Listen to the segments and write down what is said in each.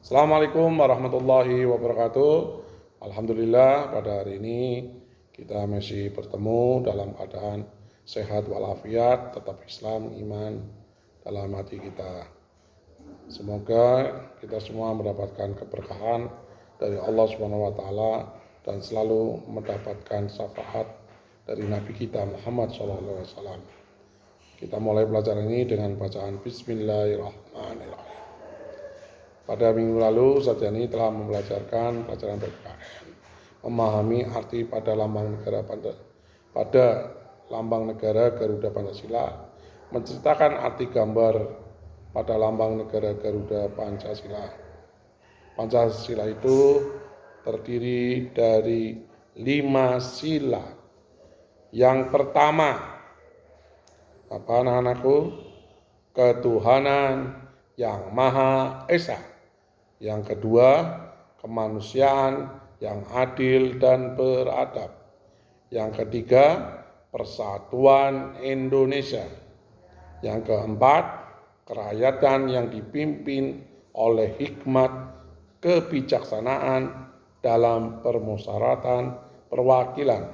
Assalamualaikum warahmatullahi wabarakatuh. Alhamdulillah pada hari ini kita masih bertemu dalam keadaan sehat walafiat, tetap Islam, iman dalam hati kita. Semoga kita semua mendapatkan keberkahan dari Allah Subhanahu wa taala dan selalu mendapatkan syafaat dari Nabi kita Muhammad SAW. Kita mulai pelajaran ini dengan bacaan Bismillahirrahmanirrahim. Pada minggu lalu, Ustaz Yani telah mempelajarkan pelajaran PPKN, memahami arti pada lambang negara Garuda Pancasila, menceritakan arti gambar pada lambang negara Garuda Pancasila. Pancasila itu terdiri dari 5 sila. Yang pertama, apa anak-anakku? Ketuhanan yang Maha Esa. Yang kedua, kemanusiaan yang adil dan beradab. Yang ketiga, persatuan Indonesia. Yang keempat, kerakyatan yang dipimpin oleh hikmat kebijaksanaan dalam permusyawaratan perwakilan.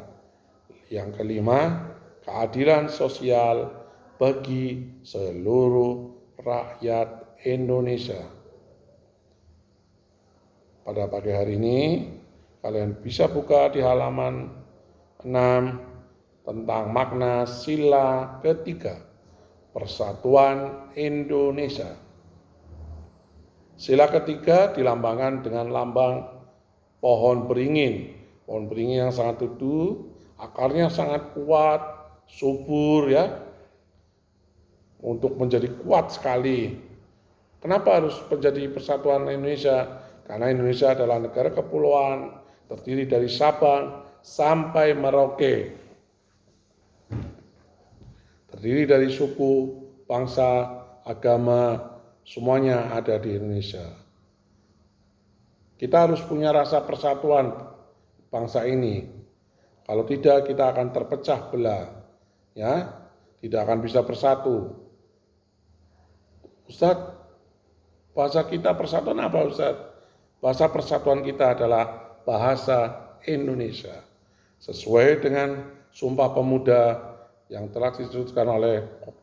Yang kelima, keadilan sosial bagi seluruh rakyat Indonesia. Pada pagi hari ini, kalian bisa buka di halaman 6 tentang makna sila ketiga, persatuan Indonesia. Sila ketiga dilambangkan dengan lambang pohon beringin. Pohon beringin yang sangat teduh, akarnya sangat kuat, subur ya, untuk menjadi kuat sekali. Kenapa harus menjadi persatuan Indonesia? Karena Indonesia adalah negara kepulauan, terdiri dari Sabang sampai Merauke. Terdiri dari suku, bangsa, agama, semuanya ada di Indonesia. Kita harus punya rasa persatuan bangsa ini. Kalau tidak, kita akan terpecah belah, ya, tidak akan bisa bersatu. Ustadz, bahasa kita persatuan apa, Ustadz? Bahasa persatuan kita adalah bahasa Indonesia. Sesuai dengan Sumpah Pemuda yang telah disebutkan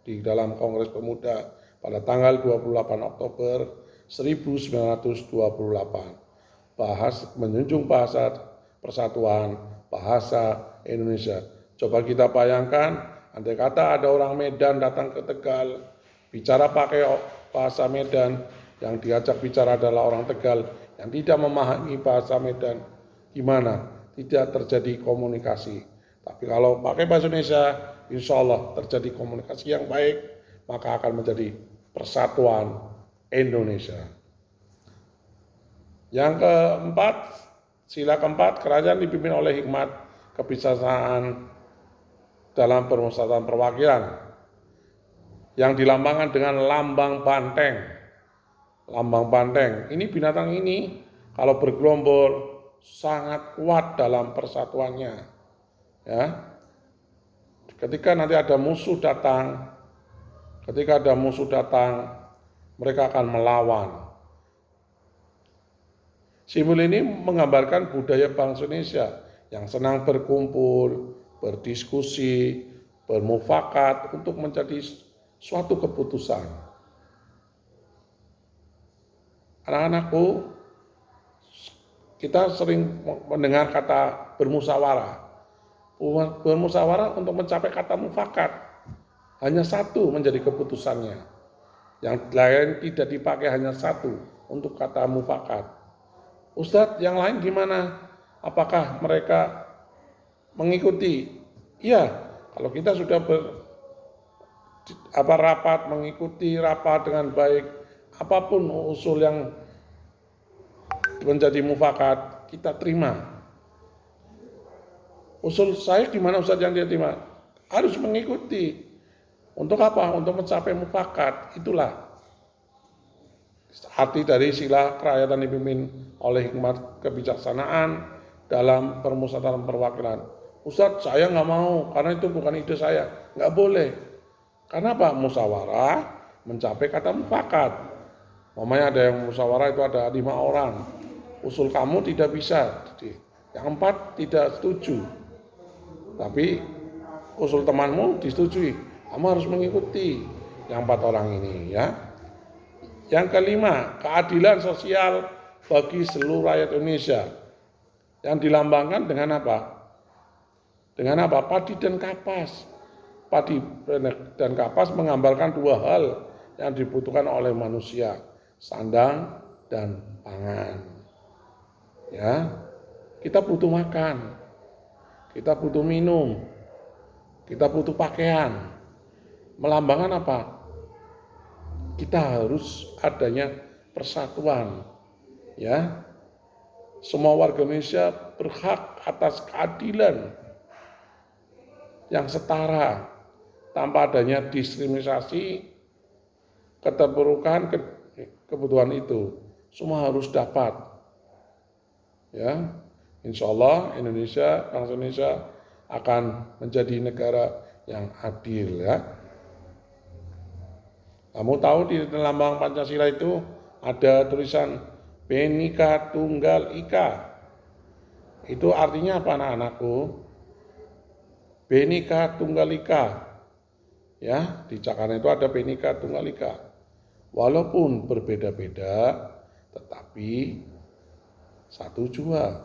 di dalam Kongres Pemuda pada tanggal 28 Oktober 1928. Menjunjung bahasa persatuan, bahasa Indonesia. Coba kita bayangkan, andai kata ada orang Medan datang ke Tegal, bicara pakai bahasa Medan, yang diajak bicara adalah orang Tegal yang tidak memahami bahasa Medan, gimana? Tidak terjadi komunikasi. Tapi kalau pakai bahasa Indonesia, insya Allah terjadi komunikasi yang baik, maka akan menjadi persatuan Indonesia. Yang keempat, sila keempat, kerajaan dipimpin oleh hikmat kebijaksanaan dalam permusyawaratan perwakilan, yang dilambangkan dengan lambang banteng. Lambang banteng, ini binatang ini kalau bergerombol sangat kuat dalam persatuannya. Ya, ketika nanti ada musuh datang, mereka akan melawan. Simbol ini menggambarkan budaya bangsa Indonesia yang senang berkumpul, berdiskusi, bermufakat untuk menjadi suatu keputusan. Anak-anakku, kita sering mendengar kata bermusyawarah. Bermusyawarah untuk mencapai kata mufakat. Hanya satu menjadi keputusannya. Yang lain tidak dipakai, hanya satu untuk kata mufakat. Ustadz, yang lain gimana? Apakah mereka mengikuti? Iya, kalau kita sudah mengikuti rapat dengan baik, apapun usul yang menjadi mufakat, kita terima. Usul saya gimana Ustadz yang dia terima? Harus mengikuti. Untuk apa? Untuk mencapai mufakat. Itulah arti dari sila kerakyatan dipimpin oleh hikmat kebijaksanaan dalam permusyawaratan perwakilan. Ustadz, saya nggak mau, karena itu bukan ide saya. Nggak boleh. Karena apa? Musyawarah mencapai kata mufakat. Umpamanya ada yang musyawarah itu ada 5 orang, usul kamu tidak bisa, yang 4 tidak setuju, tapi usul temanmu disetujui, kamu harus mengikuti yang 4 orang ini ya. Yang kelima, keadilan sosial bagi seluruh rakyat Indonesia yang dilambangkan dengan apa? Dengan apa? Padi dan kapas. Padi dan kapas menggambarkan 2 hal yang dibutuhkan oleh manusia, sandang dan pangan. Ya, kita butuh makan, kita butuh minum, kita butuh pakaian. Melambangkan apa? Kita harus adanya persatuan. Ya, semua warga Indonesia berhak atas keadilan yang setara, tanpa adanya diskriminasi, keterpurukan, kebutuhan itu semua harus dapat. Ya, insya Allah Indonesia, bangsa Indonesia akan menjadi negara yang adil ya. Kamu tahu di lambang Pancasila itu ada tulisan Bhinneka Tunggal Ika. Itu artinya apa anak-anakku? Bhinneka Tunggal Ika. Ya, di Jakarta itu ada Bhinneka Tunggal Ika. Walaupun berbeda-beda, tetapi satu jua.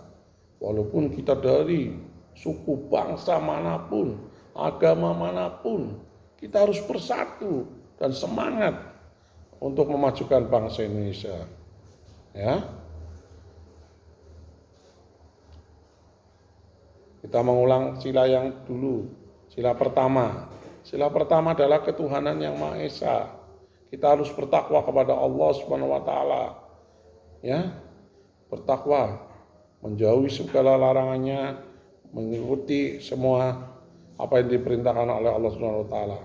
Walaupun kita dari suku bangsa manapun, agama manapun, kita harus bersatu dan semangat untuk memajukan bangsa Indonesia. Ya. Kita mengulang sila yang dulu. Sila pertama. Sila pertama adalah ketuhanan yang Maha Esa. Kita harus bertakwa kepada Allah Subhanahu wa taala. Ya. Bertakwa, menjauhi segala larangannya, mengikuti semua apa yang diperintahkan oleh Allah Subhanahu wa taala.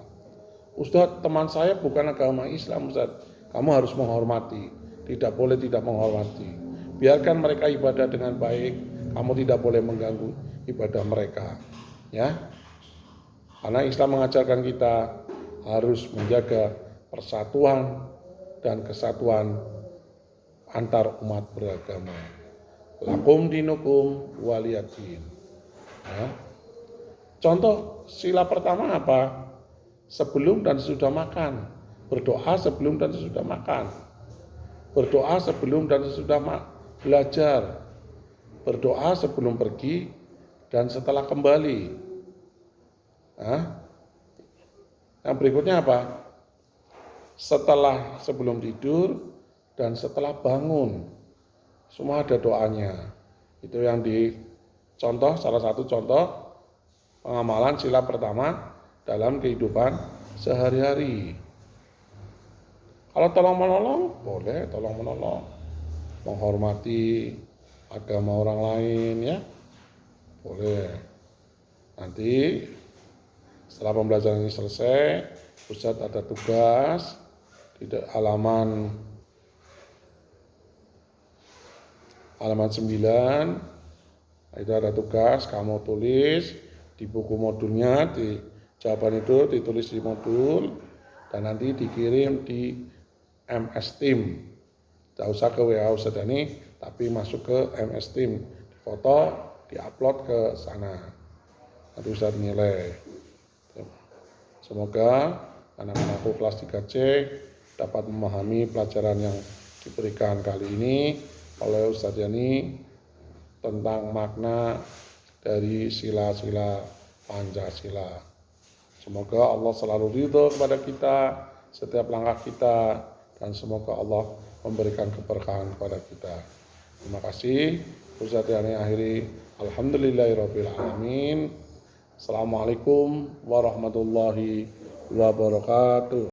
Ustadz, teman saya bukan agama Islam, Ustadz. Kamu harus menghormati, tidak boleh tidak menghormati. Biarkan mereka ibadah dengan baik, kamu tidak boleh mengganggu ibadah mereka. Ya. Karena Islam mengajarkan kita harus menjaga persatuan dan kesatuan antar umat beragama. Lakum dinukum waliyadin. Ya. Contoh sila pertama apa? Sebelum dan sesudah makan. Berdoa sebelum dan sesudah makan. Berdoa sebelum dan sesudah belajar. Berdoa sebelum pergi dan setelah kembali. Nah, yang berikutnya apa? Setelah sebelum tidur dan setelah bangun. Semua ada doanya. Itu yang dicontoh, salah satu contoh pengamalan sila pertama dalam kehidupan sehari-hari. Kalau tolong-menolong, boleh tolong-menolong. Menghormati agama orang lain ya, boleh. Nanti setelah pembelajaran ini selesai, Ustadz ada tugas di halaman 9. Itu ada tugas, kamu tulis di buku modulnya, di jawaban itu ditulis di modul dan nanti dikirim di MS Team. Tidak usah ke WA Ustadz ini, tapi masuk ke MS Team, foto, diupload ke sana. Nanti Ustadz nilai. Semoga anak-anakku kelas 3C dapat memahami pelajaran yang diberikan kali ini oleh Ustadz Yani tentang makna dari sila-sila Pancasila. Semoga Allah selalu ridho kepada kita setiap langkah kita dan semoga Allah memberikan keberkahan kepada kita. Terima kasih. Ustadz Yani akhiri. Alhamdulillahirabbil alamin. Assalamualaikum warahmatullahi wabarakatuh.